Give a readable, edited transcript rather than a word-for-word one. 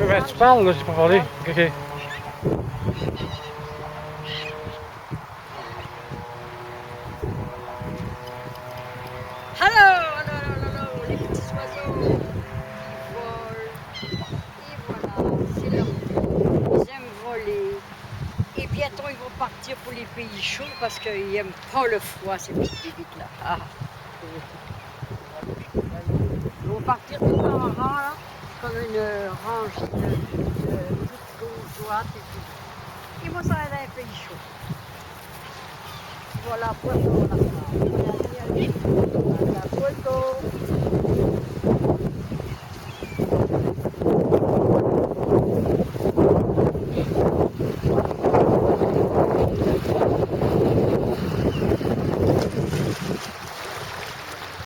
Mais tu parles, là, j'ai pas parlé. Ok. Allô, les petits oiseaux, ils volent, et voilà, c'est leur vie, ils aiment voler. Et bientôt, ils vont partir pour les pays chauds parce qu'ils n'aiment pas le froid, ces petites bébites là. Ah. Ils vont partir tout en rang, là, comme une rangée de gauche, droite, et puis ils vont s'en aller dans les pays chauds. Voilà, poisson, là. Allez, allez, allez.